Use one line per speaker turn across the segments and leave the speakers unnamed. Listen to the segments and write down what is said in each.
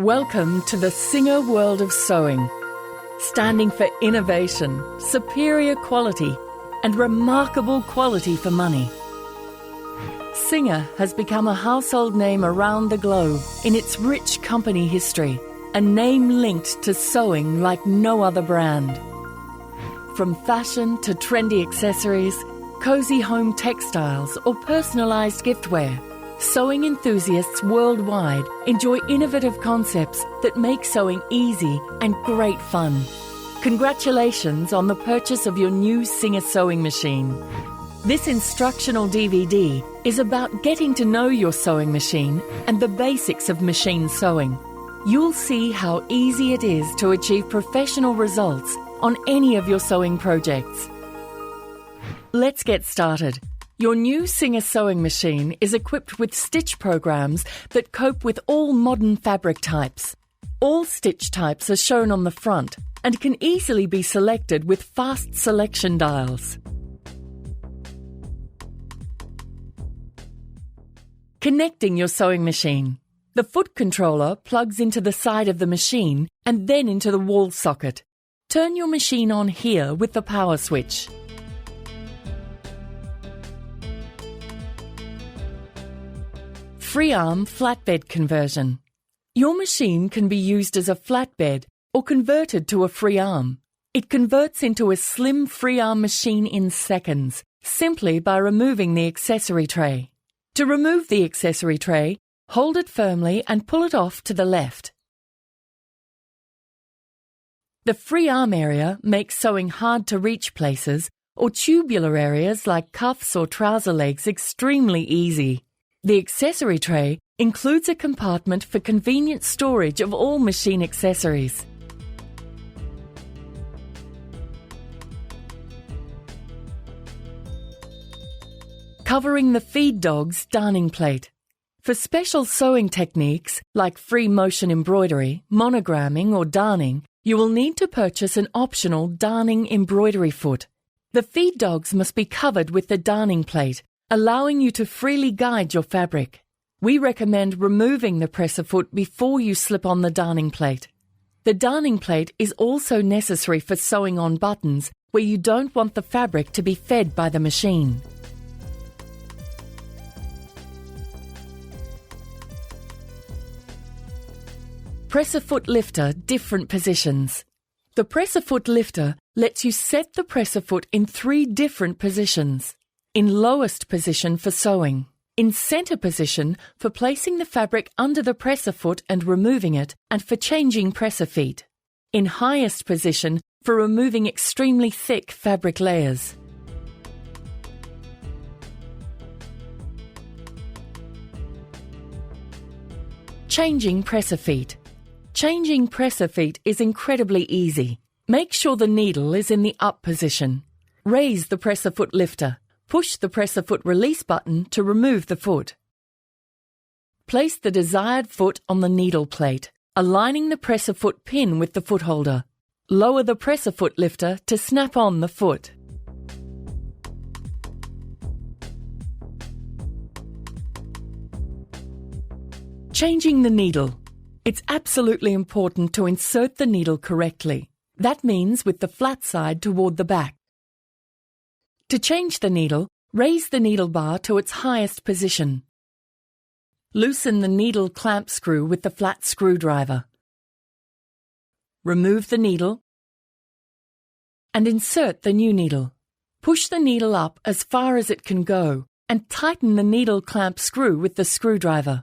Welcome to the Singer world of sewing, standing for innovation, superior quality, and remarkable quality for money. Singer has become a household name around the globe in its rich company history, a name linked to sewing like no other brand. From fashion to trendy accessories, cozy home textiles, or personalized giftware, sewing enthusiasts worldwide enjoy innovative concepts that make sewing easy and great fun. Congratulations on the purchase of your new Singer sewing machine. This instructional DVD is about getting to know your sewing machine and the basics of machine sewing. You'll see how easy it is to achieve professional results on any of your sewing projects. Let's get started. Your new Singer sewing machine is equipped with stitch programs that cope with all modern fabric types. All stitch types are shown on the front and can easily be selected with fast selection dials. Connecting your sewing machine. The foot controller plugs into the side of the machine and then into the wall socket. Turn your machine on here with the power switch. Free-arm flatbed conversion. Your machine can be used as a flatbed or converted to a free arm. It converts into a slim free-arm machine in seconds, simply by removing the accessory tray. To remove the accessory tray, hold it firmly and pull it off to the left. The free arm area makes sewing hard to reach places or tubular areas like cuffs or trouser legs extremely easy. The accessory tray includes a compartment for convenient storage of all machine accessories. Covering the feed dog's darning plate. For special sewing techniques like free motion embroidery, monogramming or darning, you will need to purchase an optional darning embroidery foot. The feed dogs must be covered with the darning plate, allowing you to freely guide your fabric. We recommend removing the presser foot before you slip on the darning plate. The darning plate is also necessary for sewing on buttons where you don't want the fabric to be fed by the machine. Presser foot lifter different positions. The presser foot lifter lets you set the presser foot in 3 different positions. In lowest position for sewing, in center position for placing the fabric under the presser foot and removing it, and for changing presser feet. In highest position for removing extremely thick fabric layers. Changing presser feet. Changing presser feet is incredibly easy. Make sure the needle is in the up position. Raise the presser foot lifter. Push the presser foot release button to remove the foot. Place the desired foot on the needle plate, aligning the presser foot pin with the foot holder. Lower the presser foot lifter to snap on the foot. Changing the needle. It's absolutely important to insert the needle correctly. That means with the flat side toward the back. To change the needle, raise the needle bar to its highest position. Loosen the needle clamp screw with the flat screwdriver. Remove the needle and insert the new needle. Push the needle up as far as it can go and tighten the needle clamp screw with the screwdriver.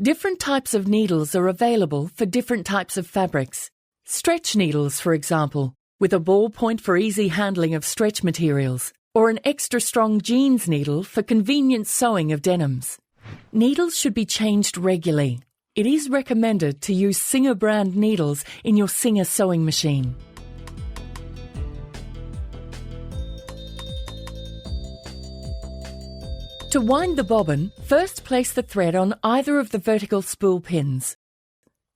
Different types of needles are available for different types of fabrics. Stretch needles, for example, with a ball point for easy handling of stretch materials, or an extra strong jeans needle for convenient sewing of denims. Needles should be changed regularly. It is recommended to use Singer brand needles in your Singer sewing machine. To wind the bobbin, first place the thread on either of the vertical spool pins.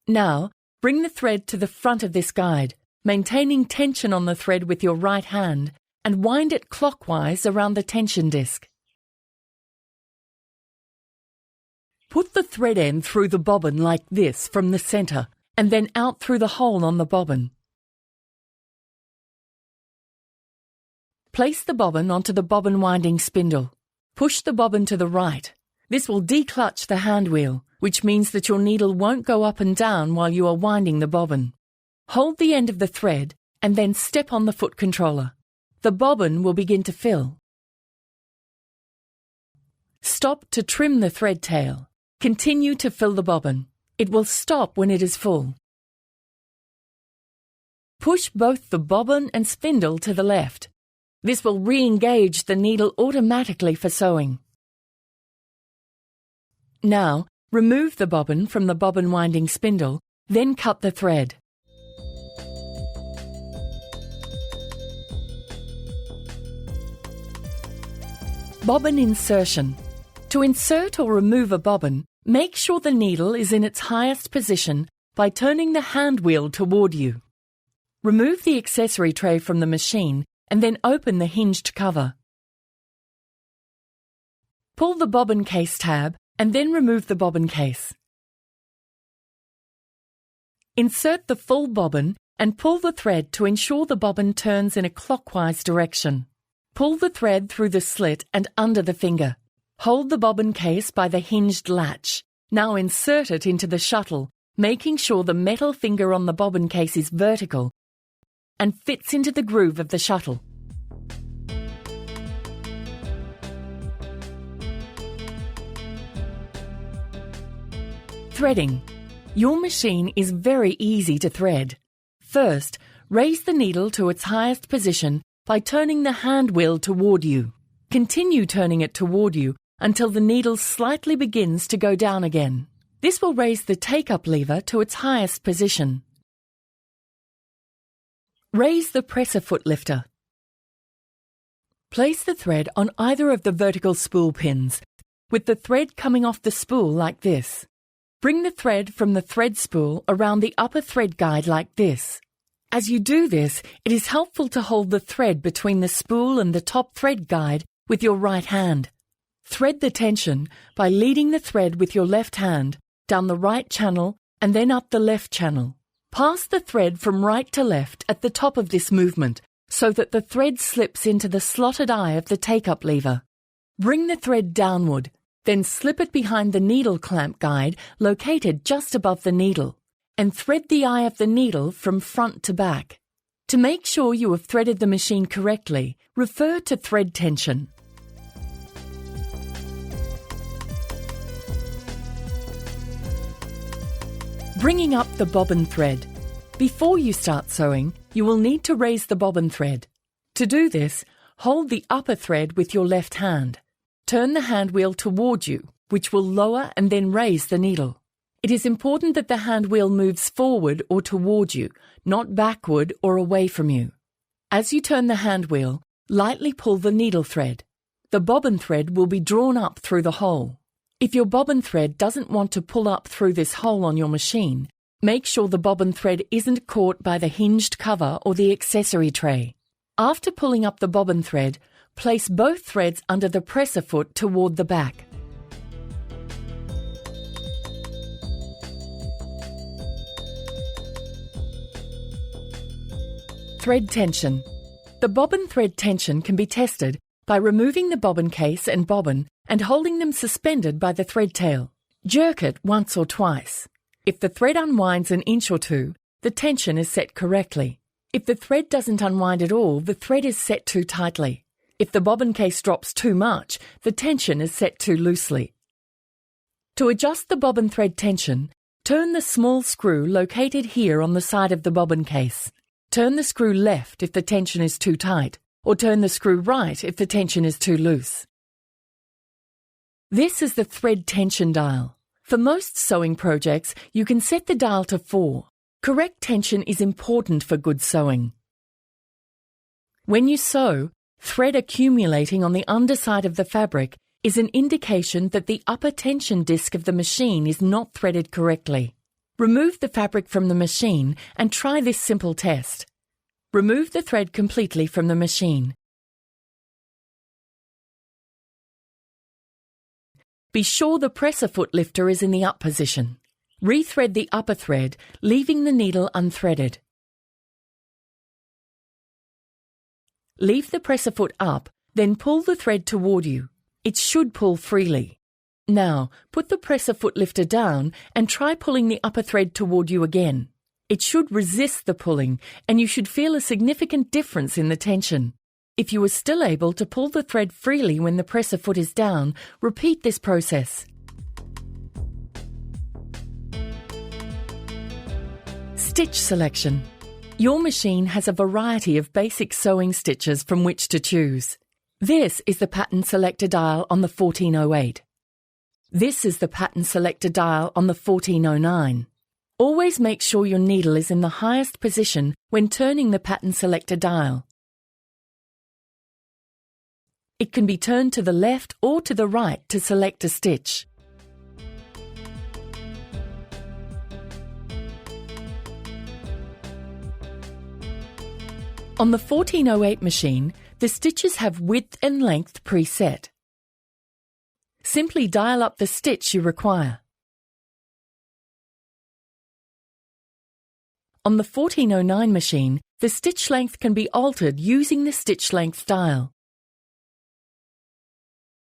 Now, bring the thread to the front of this guide, maintaining tension on the thread with your right hand, and wind it clockwise around the tension disc. Put the thread end through the bobbin like this from the centre and then out through the hole on the bobbin. Place the bobbin onto the bobbin winding spindle. Push the bobbin to the right. This will declutch the hand wheel, which means that your needle won't go up and down while you are winding the bobbin. Hold the end of the thread and then step on the foot controller. The bobbin will begin to fill. Stop to trim the thread tail. Continue to fill the bobbin. It will stop when it is full. Push both the bobbin and spindle to the left. This will re-engage the needle automatically for sewing. Now, remove the bobbin from the bobbin winding spindle, then cut the thread. Bobbin insertion. To insert or remove a bobbin, make sure the needle is in its highest position by turning the hand wheel toward you. Remove the accessory tray from the machine and then open the hinged cover. Pull the bobbin case tab and then remove the bobbin case. Insert the full bobbin and pull the thread to ensure the bobbin turns in a clockwise direction. Pull the thread through the slit and under the finger. Hold the bobbin case by the hinged latch. Now insert it into the shuttle, making sure the metal finger on the bobbin case is vertical and fits into the groove of the shuttle. Threading. Your machine is very easy to thread. First, raise the needle to its highest position by turning the hand wheel toward you. Continue turning it toward you until the needle slightly begins to go down again. This will raise the take-up lever to its highest position. Raise the presser foot lifter. Place the thread on either of the vertical spool pins, with the thread coming off the spool like this. Bring the thread from the thread spool around the upper thread guide like this. As you do this, it is helpful to hold the thread between the spool and the top thread guide with your right hand. Thread the tension by leading the thread with your left hand down the right channel and then up the left channel. Pass the thread from right to left at the top of this movement so that the thread slips into the slotted eye of the take-up lever. Bring the thread downward, then slip it behind the needle clamp guide located just above the needle, and thread the eye of the needle from front to back. To make sure you have threaded the machine correctly, refer to thread tension. Bringing up the bobbin thread. Before you start sewing, you will need to raise the bobbin thread. To do this, hold the upper thread with your left hand. Turn the hand wheel toward you, which will lower and then raise the needle. It is important that the hand wheel moves forward or toward you, not backward or away from you. As you turn the hand wheel, lightly pull the needle thread. The bobbin thread will be drawn up through the hole. If your bobbin thread doesn't want to pull up through this hole on your machine, make sure the bobbin thread isn't caught by the hinged cover or the accessory tray. After pulling up the bobbin thread, place both threads under the presser foot toward the back. Thread tension. The bobbin thread tension can be tested by removing the bobbin case and bobbin and holding them suspended by the thread tail. Jerk it once or twice. If the thread unwinds an inch or two, the tension is set correctly. If the thread doesn't unwind at all, the thread is set too tightly. If the bobbin case drops too much, the tension is set too loosely. To adjust the bobbin thread tension, turn the small screw located here on the side of the bobbin case. Turn the screw left if the tension is too tight, or turn the screw right if the tension is too loose. This is the thread tension dial. For most sewing projects, you can set the dial to 4. Correct tension is important for good sewing. When you sew, thread accumulating on the underside of the fabric is an indication that the upper tension disc of the machine is not threaded correctly. Remove the fabric from the machine and try this simple test. Remove the thread completely from the machine. Be sure the presser foot lifter is in the up position. Rethread the upper thread, leaving the needle unthreaded. Leave the presser foot up, then pull the thread toward you. It should pull freely. Now, put the presser foot lifter down and try pulling the upper thread toward you again. It should resist the pulling, and you should feel a significant difference in the tension. If you are still able to pull the thread freely when the presser foot is down, repeat this process. Stitch selection. Your machine has a variety of basic sewing stitches from which to choose. This is the pattern selector dial on the 1408. This is the pattern selector dial on the 1409. Always make sure your needle is in the highest position when turning the pattern selector dial. It can be turned to the left or to the right to select a stitch. On the 1408 machine, the stitches have width and length preset. Simply dial up the stitch you require. On the 1409 machine, the stitch length can be altered using the stitch length dial.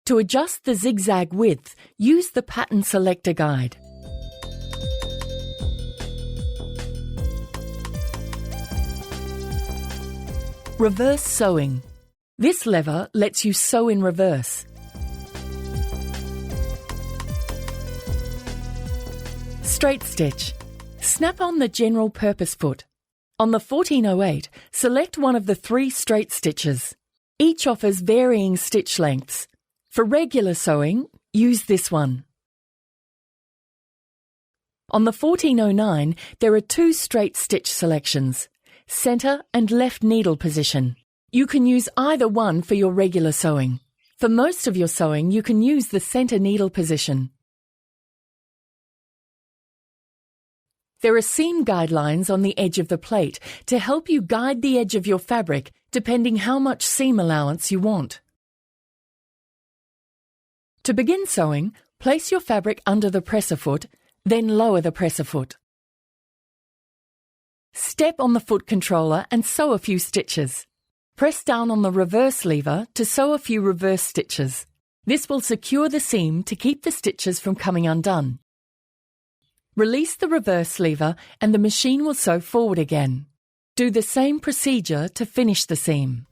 To adjust the zigzag width, use the pattern selector guide. Reverse sewing. This lever lets you sew in reverse. Straight stitch. Snap on the general purpose foot. On the 1408, select one of the 3 straight stitches. Each offers varying stitch lengths. For regular sewing, use this one. On the 1409, there are 2 straight stitch selections, centre and left needle position. You can use either one for your regular sewing. For most of your sewing, you can use the centre needle position. There are seam guidelines on the edge of the plate to help you guide the edge of your fabric depending how much seam allowance you want. To begin sewing, place your fabric under the presser foot, then lower the presser foot. Step on the foot controller and sew a few stitches. Press down on the reverse lever to sew a few reverse stitches. This will secure the seam to keep the stitches from coming undone. Release the reverse lever and the machine will sew forward again. Do the same procedure to finish the seam.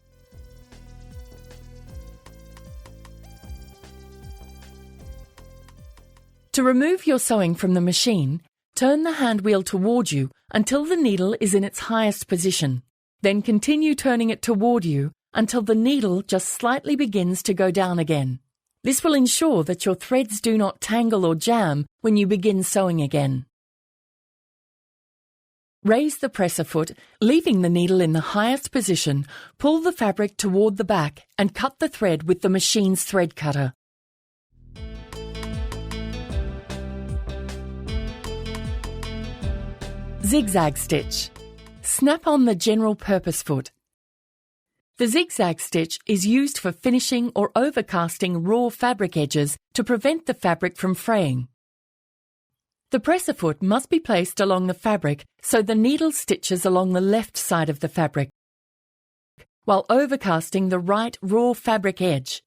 To remove your sewing from the machine, turn the hand wheel toward you until the needle is in its highest position. Then continue turning it toward you until the needle just slightly begins to go down again. This will ensure that your threads do not tangle or jam when you begin sewing again. Raise the presser foot, leaving the needle in the highest position, pull the fabric toward the back and cut the thread with the machine's thread cutter. Zig-Zag Stitch. Snap on the general purpose foot. The zigzag stitch is used for finishing or overcasting raw fabric edges to prevent the fabric from fraying. The presser foot must be placed along the fabric so the needle stitches along the left side of the fabric, while overcasting the right raw fabric edge.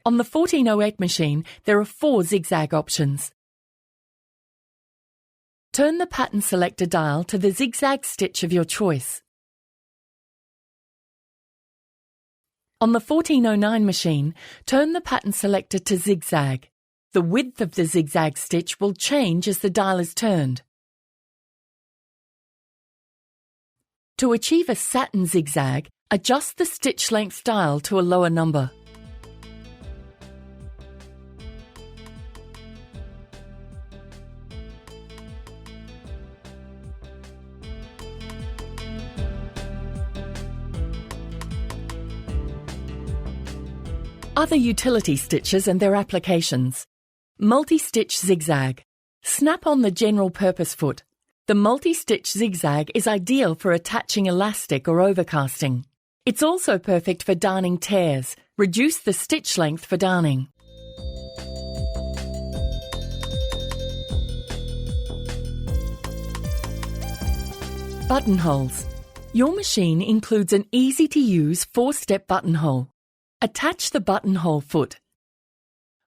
On the 1408 machine, there are 4 zigzag options. Turn the pattern selector dial to the zigzag stitch of your choice. On the 1409 machine, turn the pattern selector to zigzag. The width of the zigzag stitch will change as the dial is turned. To achieve a satin zigzag, adjust the stitch length dial to a lower number. Other utility stitches and their applications. Multi-stitch zigzag. Snap on the general purpose foot. The multi-stitch zigzag is ideal for attaching elastic or overcasting. It's also perfect for darning tears. Reduce the stitch length for darning. Buttonholes. Your machine includes an easy-to-use 4-step buttonhole. Attach the buttonhole foot.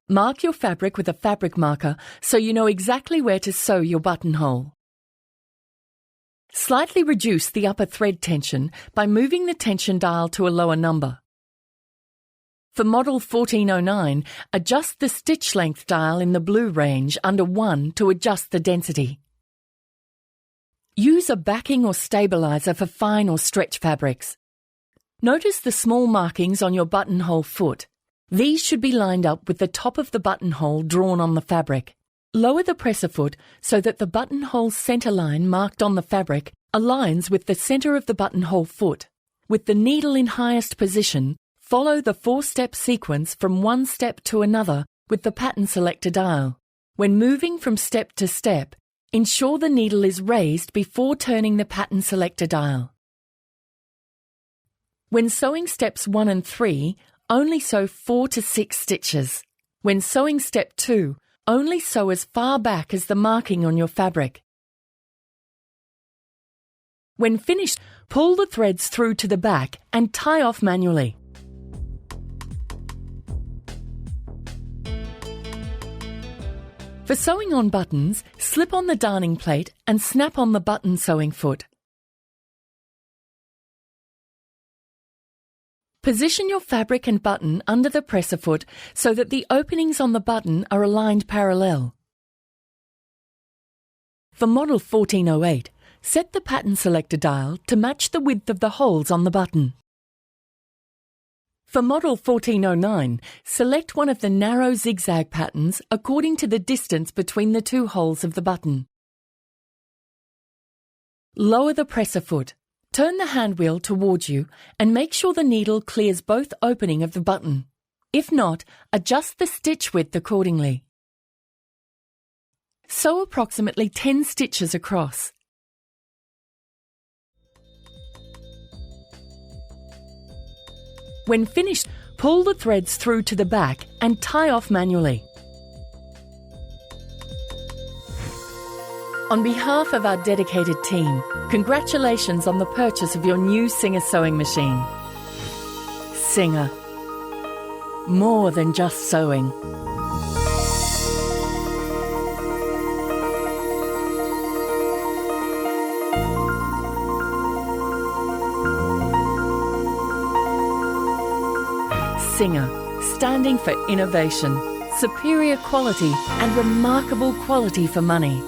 Mark your fabric with a fabric marker so you know exactly where to sew your buttonhole. Slightly reduce the upper thread tension by moving the tension dial to a lower number. For model 1409, adjust the stitch length dial in the blue range under 1 to adjust the density. Use a backing or stabilizer for fine or stretch fabrics. Notice the small markings on your buttonhole foot. These should be lined up with the top of the buttonhole drawn on the fabric. Lower the presser foot so that the buttonhole center line marked on the fabric aligns with the center of the buttonhole foot. With the needle in highest position, follow the 4-step sequence from one step to another with the pattern selector dial. When moving from step to step, ensure the needle is raised before turning the pattern selector dial. When sewing steps 1 and 3, only sew 4 to 6 stitches. When sewing step 2, only sew as far back as the marking on your fabric. When finished, pull the threads through to the back and tie off manually. For sewing on buttons, slip on the darning plate and snap on the button sewing foot. Position your fabric and button under the presser foot so that the openings on the button are aligned parallel. For model 1408, set the pattern selector dial to match the width of the holes on the button. For model 1409, select one of the narrow zigzag patterns according to the distance between the 2 holes of the button. Lower the presser foot. Turn the hand wheel towards you and make sure the needle clears both opening of the button. If not, adjust the stitch width accordingly. Sew approximately 10 stitches across. When finished, pull the threads through to the back and tie off manually. On behalf of our dedicated team, congratulations on the purchase of your new Singer sewing machine. Singer. More than just sewing. Singer, standing for innovation, superior quality and remarkable quality for money.